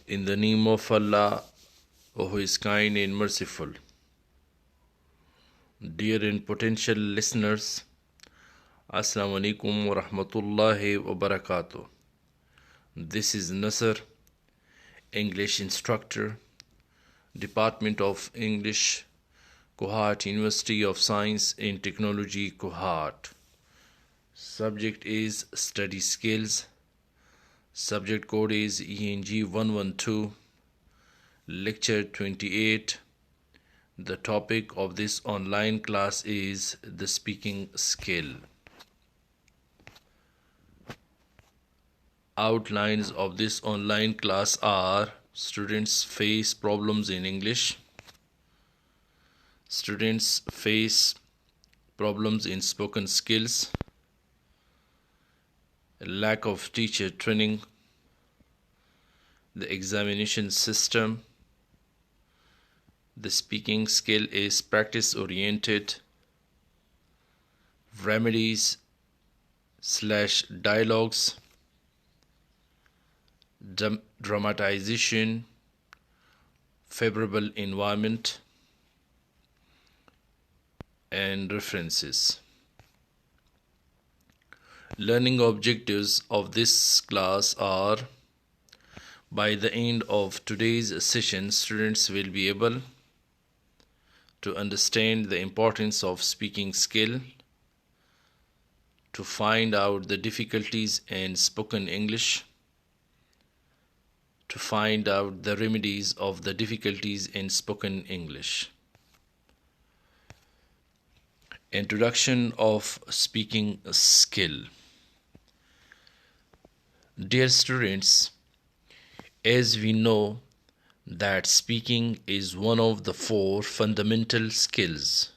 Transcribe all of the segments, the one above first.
In the name of Allah, who is kind and merciful. Dear and potential listeners, Assalamu alaikum wa rahmatullahi wa barakatuh. This is Nasar, English instructor, Department of English, Kohat, University of Science and Technology, Kohat. Subject is Study Skills. Subject code is ENG-112. Lecture 28. The topic of this online class is the speaking skill. Outlines of this online class are: students face problems in English. Students face problems in spoken skills. Lack of teacher training. The examination system. The speaking skill is practice oriented. Remedies / dialogues. Dramatization. Favourable environment. And references. Learning objectives of this class are: by the end of today's session, students will be able to understand the importance of speaking skill, to find out the difficulties in spoken English, to find out the remedies of the difficulties in spoken English. Introduction of speaking skill. Dear students, as we know that speaking is one of the 4 fundamental skills.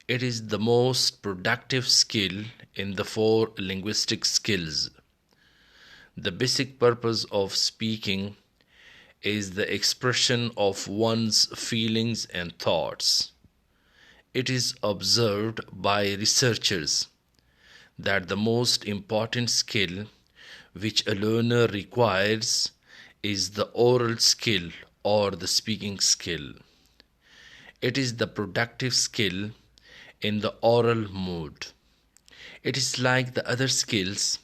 It is the most productive skill in the 4 linguistic skills. The basic purpose of speaking is the expression of one's feelings and thoughts. It is observed by researchers that the most important skill which a learner requires is the oral skill or the speaking skill. It is the productive skill in the oral mode. It is like the other skills,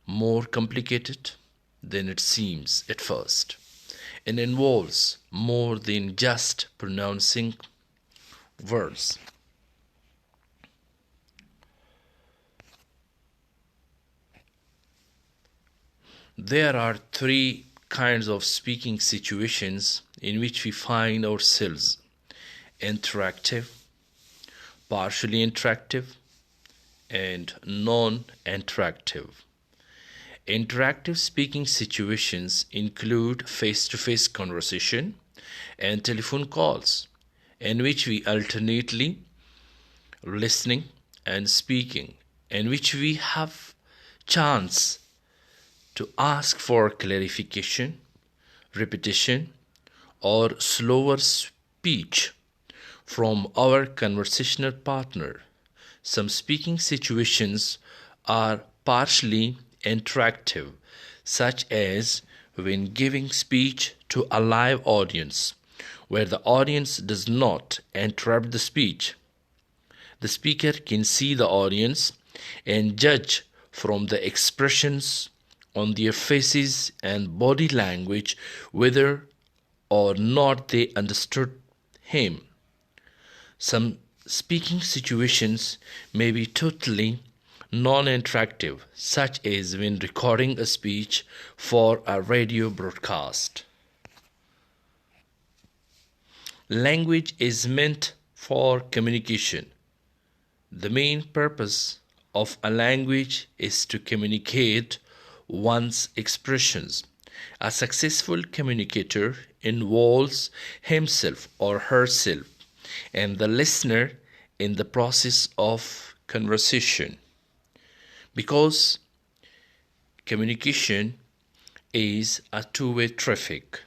more complicated than it seems at first, and involves more than just pronouncing words. There are 3 kinds of speaking situations in which we find ourselves: interactive, partially interactive, and non-interactive. Interactive speaking situations include face-to-face conversation and telephone calls, in which we alternately listening and speaking, in which we have chance to ask for clarification, repetition, or slower speech from our conversational partner. Some speaking situations are partially interactive, such as when giving speech to a live audience, where the audience does not interrupt the speech. The speaker can see the audience and judge from the expressions on their faces and body language whether or not they understood him. Some speaking situations may be totally non-interactive, such as when recording a speech for a radio broadcast. Language is meant for communication. The main purpose of a language is to communicate one's expressions. A successful communicator involves himself or herself and the listener in the process of conversation. Because communication is a two-way traffic,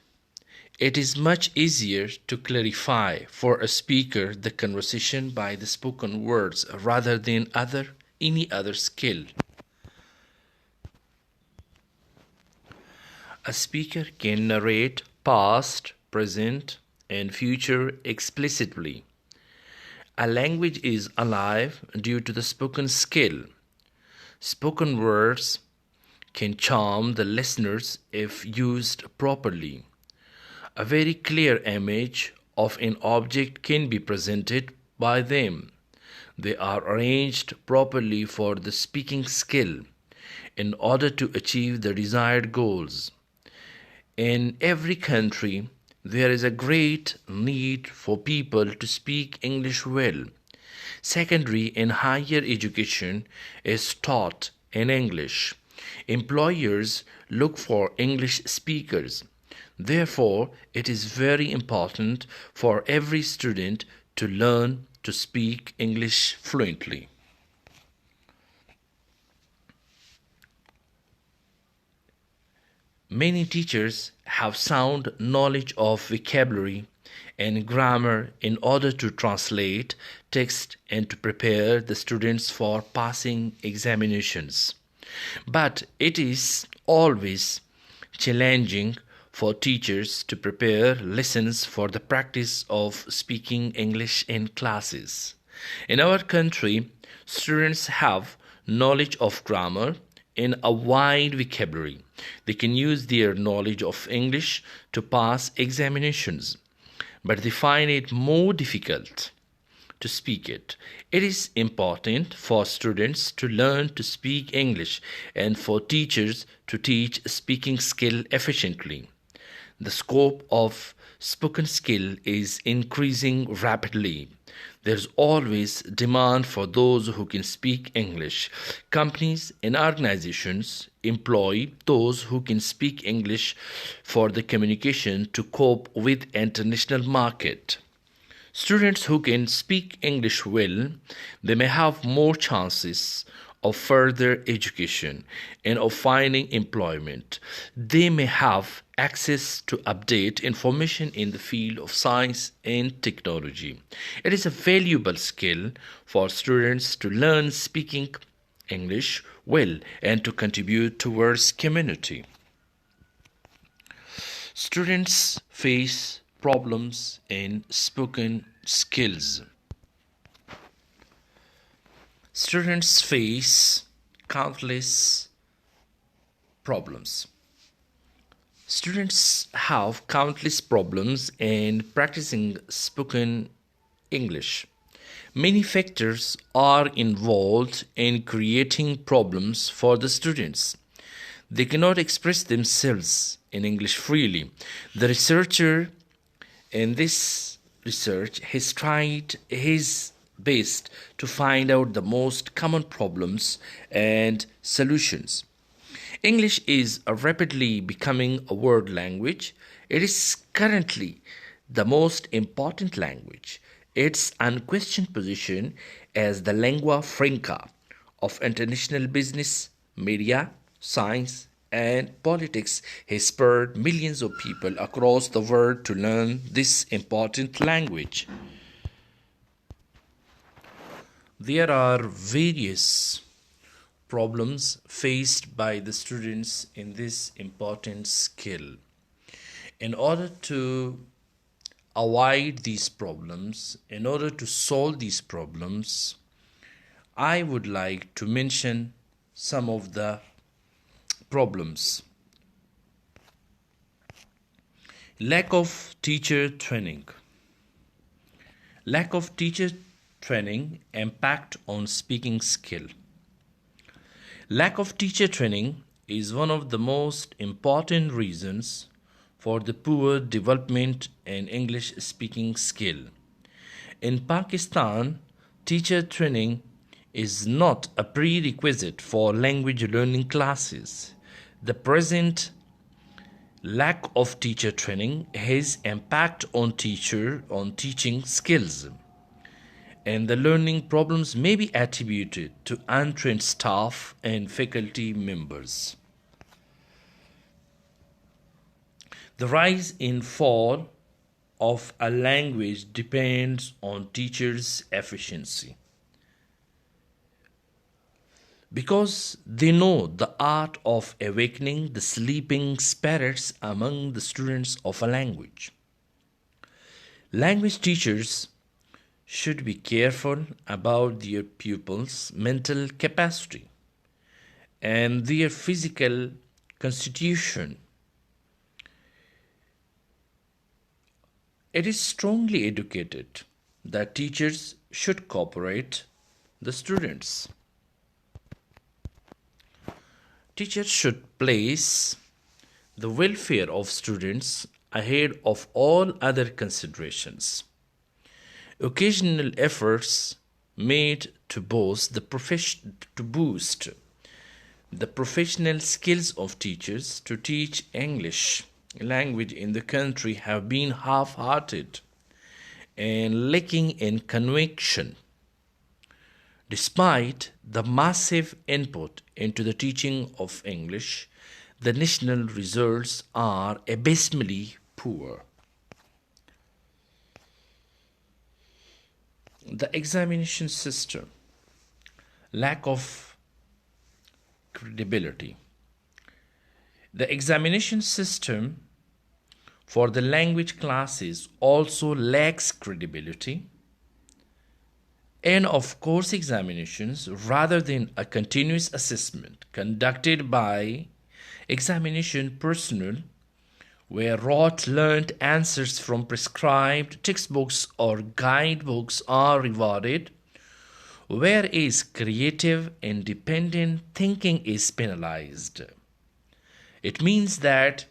it is much easier to clarify for a speaker the conversation by the spoken words rather than any other skill. A speaker can narrate past, present, and future explicitly. A language is alive due to the spoken skill. Spoken words can charm the listeners if used properly. A very clear image of an object can be presented by them. They are arranged properly for the speaking skill in order to achieve the desired goals. In every country, there is a great need for people to speak English well. Secondary and higher education is taught in English. Employers look for English speakers. Therefore, it is very important for every student to learn to speak English fluently. Many teachers have sound knowledge of vocabulary and grammar in order to translate text and to prepare the students for passing examinations. But it is always challenging for teachers to prepare lessons for the practice of speaking English in classes. In our country, students have knowledge of grammar in a wide vocabulary. They can use their knowledge of English to pass examinations, but they find it more difficult to speak it. It is important for students to learn to speak English and for teachers to teach speaking skill efficiently. The scope of spoken skill is increasing rapidly. There's always demand for those who can speak English. Companies and organizations employ those who can speak English for the communication to cope with international market. Students who can speak English well, they may have more chances of further education and of finding employment. They may have access to update information in the field of science and technology. It is a valuable skill for students to learn speaking English well and to contribute towards community. Students face problems in spoken skills. Students face countless problems. Students have countless problems in practicing spoken English. Many factors are involved in creating problems for the students. They cannot express themselves in English freely. The researcher in this research has tried his best to find out the most common problems and solutions. English is rapidly becoming a world language. It is currently the most important language. Its unquestioned position as the lingua franca of international business, media, science, and politics has spurred millions of people across the world to learn this important language. There are various problems faced by the students in this important skill. In order to avoid these problems, in order to solve these problems, I would like to mention some of the problems. Lack of teacher training. Lack of teacher training impact on speaking skill. Lack of teacher training is one of the most important reasons for the poor development in English speaking skill. In Pakistan, teacher training is not a prerequisite for language learning classes. The present lack of teacher training has impact on teaching skills, and the learning problems may be attributed to untrained staff and faculty members. The rise and fall of a language depends on teachers' efficiency. because they know the art of awakening the sleeping spirits among the students of a language. Language teachers should be careful about their pupils' mental capacity and their physical constitution. It is strongly educated that teachers should cooperate the students. Teachers should place the welfare of students ahead of all other considerations. Occasional efforts made to boost the professional skills of teachers to teach English language in the country have been half-hearted and lacking in conviction. Despite the massive input into the teaching of English, the national results are abysmally poor. The examination system, lack of credibility. The examination system for the language classes also lacks credibility. And of course examinations rather than a continuous assessment conducted by examination personnel where rote learned answers from prescribed textbooks or guidebooks are rewarded, whereas creative, independent thinking is penalized. It means that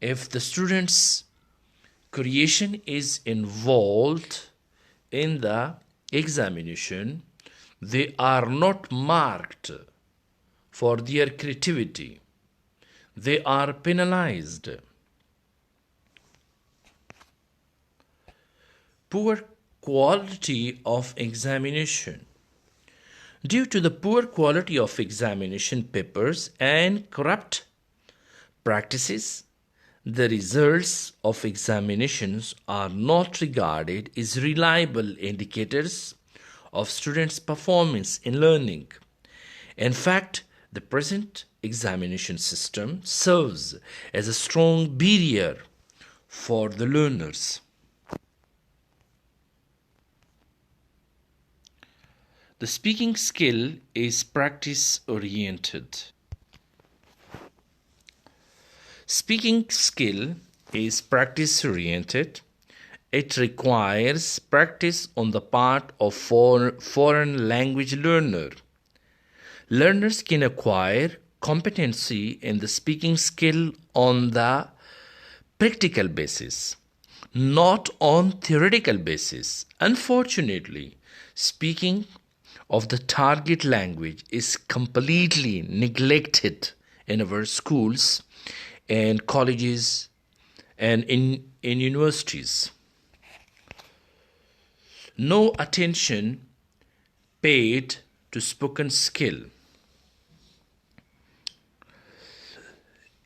if the student's creation is involved in the examination, they are not marked for their creativity. They are penalized. Poor quality of examination. Due to the poor quality of examination papers and corrupt practices, the results of examinations are not regarded as reliable indicators of students' performance in learning. In fact, the present examination system serves as a strong barrier for the learners. The speaking skill is practice oriented. Speaking skill is practice oriented. It requires practice on the part of foreign language learner. Learners can acquire competency in the speaking skill on the practical basis, not on theoretical basis. Unfortunately, speaking of the target language is completely neglected in our schools and colleges and in universities. No attention paid to spoken skill.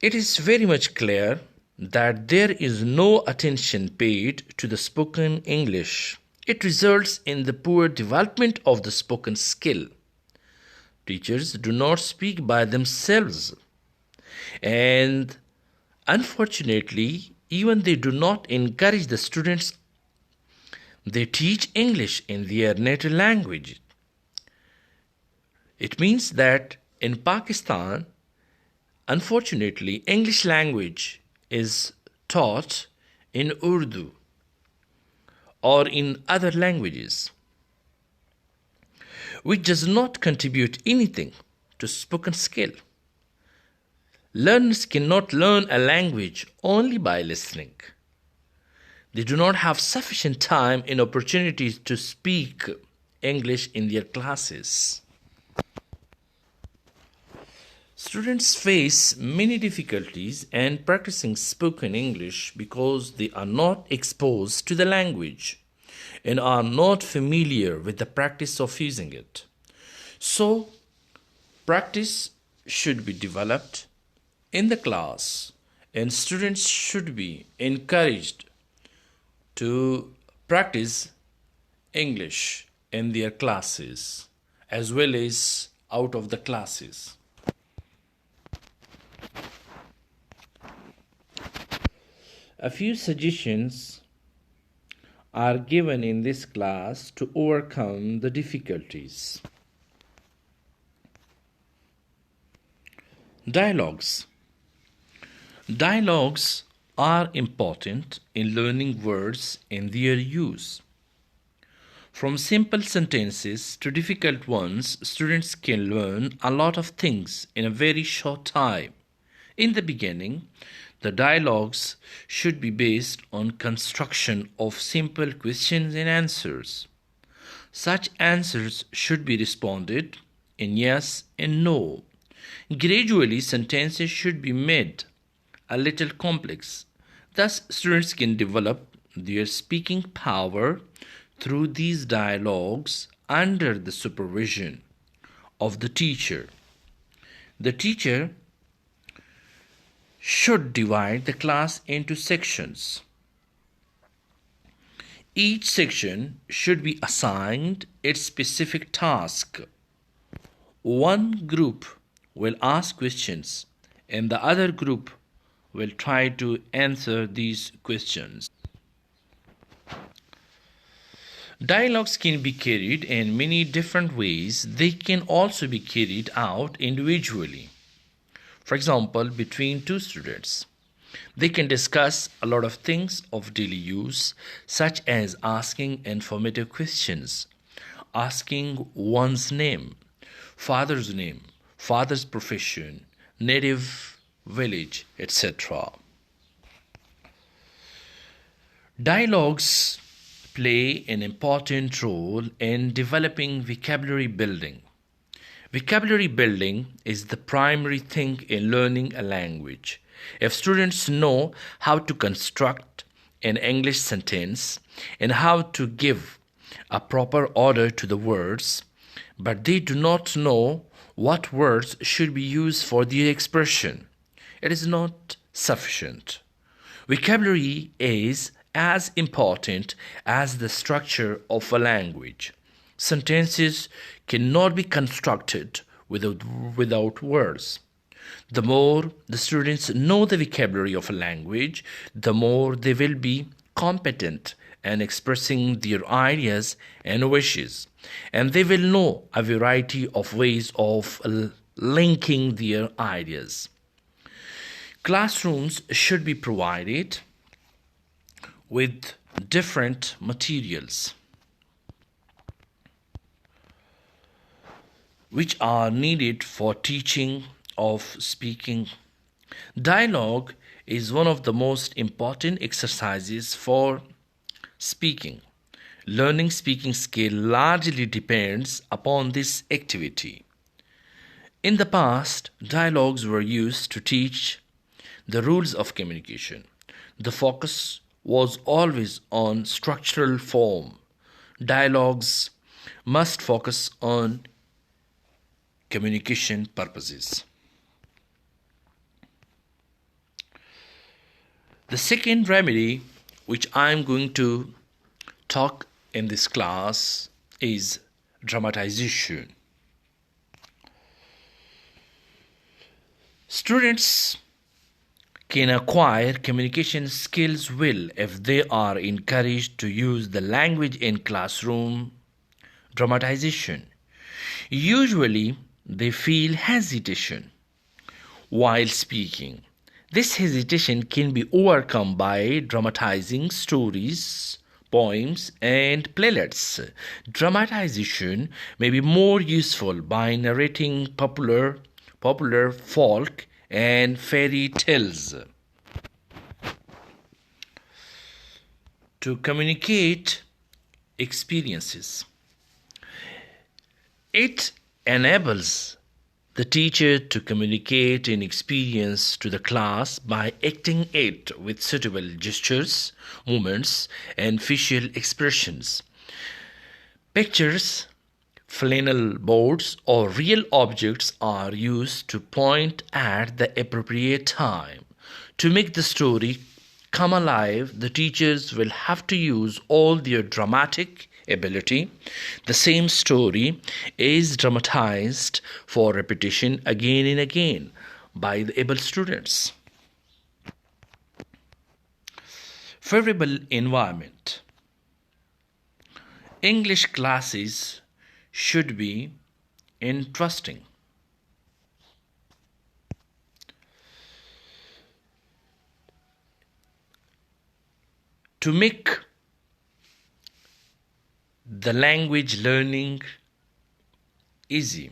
It is very much clear that there is no attention paid to the spoken English. It results in the poor development of the spoken skill. Teachers do not speak by themselves, and unfortunately, even they do not encourage the students. They teach English in their native language. It means that in Pakistan, unfortunately, English language is taught in Urdu or in other languages, which does not contribute anything to spoken skill. Learners cannot learn a language only by listening. They do not have sufficient time and opportunities to speak English in their classes. Students face many difficulties in practicing spoken English because they are not exposed to the language and are not familiar with the practice of using it. So, practice should be developed in the class and students should be encouraged to practice English in their classes as well as out of the classes. A few suggestions are given in this class to overcome the difficulties. Dialogues. Dialogues are important in learning words and their use. From simple sentences to difficult ones, students can learn a lot of things in a very short time. In the beginning, the dialogues should be based on construction of simple questions and answers. Such answers should be responded in yes and no. Gradually, sentences should be made a little complex. Thus, students can develop their speaking power through these dialogues under the supervision of the teacher. The teacher should divide the class into sections. Each section should be assigned its specific task. One group will ask questions and the other group will try to answer these questions. Dialogues can be carried in many different ways. They can also be carried out individually. For example, between two students. They can discuss a lot of things of daily use, such as asking informative questions, asking one's name, father's profession, native village, etc. Dialogues play an important role in developing vocabulary building. Vocabulary building is the primary thing in learning a language. If students know how to construct an English sentence and how to give a proper order to the words, but they do not know what words should be used for the expression, it is not sufficient. Vocabulary is as important as the structure of a language. Sentences cannot be constructed without words. The more the students know the vocabulary of a language, the more they will be competent in expressing their ideas and wishes, and they will know a variety of ways of linking their ideas. Classrooms should be provided with different materials which are needed for teaching of speaking. Dialogue is one of the most important exercises for speaking. Learning speaking skill largely depends upon this activity. In the past, dialogues were used to teach the rules of communication. The focus was always on structural form. Dialogues must focus on communication purposes. The second remedy which I am going to talk in this class is dramatization. Students can acquire communication skills well if they are encouraged to use the language in classroom. Dramatization. Usually, they feel hesitation while speaking. This hesitation can be overcome by dramatizing stories, poems, and playlets. Dramatization may be more useful by narrating popular folk and fairy tales. To communicate experiences. It enables the teacher to communicate an experience to the class by acting it with suitable gestures, movements, and facial expressions. Pictures, flannel boards, or real objects are used to point at the appropriate time. To make the story come alive, the teachers will have to use all their dramatic ability. The same story is dramatized for repetition again and again by the able students. Favorable environment. English classes should be interesting. To make the language learning easy,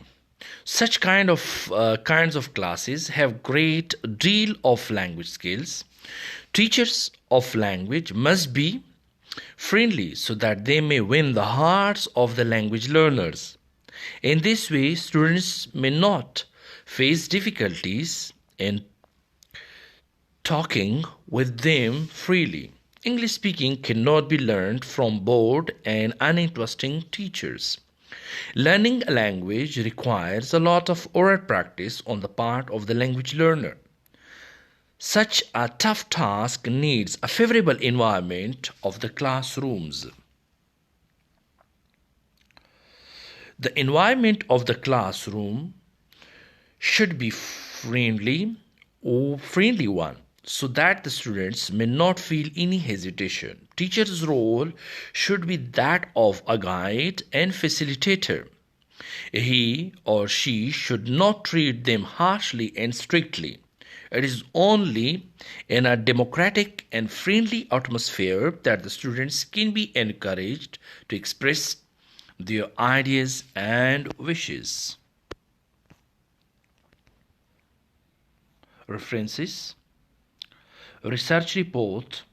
such kinds of classes have great deal of language skills. Teachers of language must be friendly so that they may win the hearts of the language learners. In this way, students may not face difficulties in talking with them freely. English speaking cannot be learned from bored and uninteresting teachers. Learning a language requires a lot of oral practice on the part of the language learner. Such a tough task needs a favorable environment of the classrooms. The environment of the classroom should be friendly one so that the students may not feel any hesitation. Teacher's role should be that of a guide and facilitator. He or she should not treat them harshly and strictly. It is only in a democratic and friendly atmosphere that the students can be encouraged to express their ideas and wishes. References: research report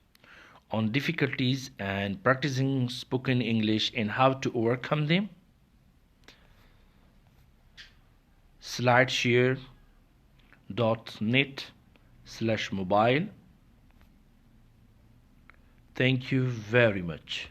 on difficulties and practicing spoken English and how to overcome them. Slideshare.net/mobile. Thank you very much.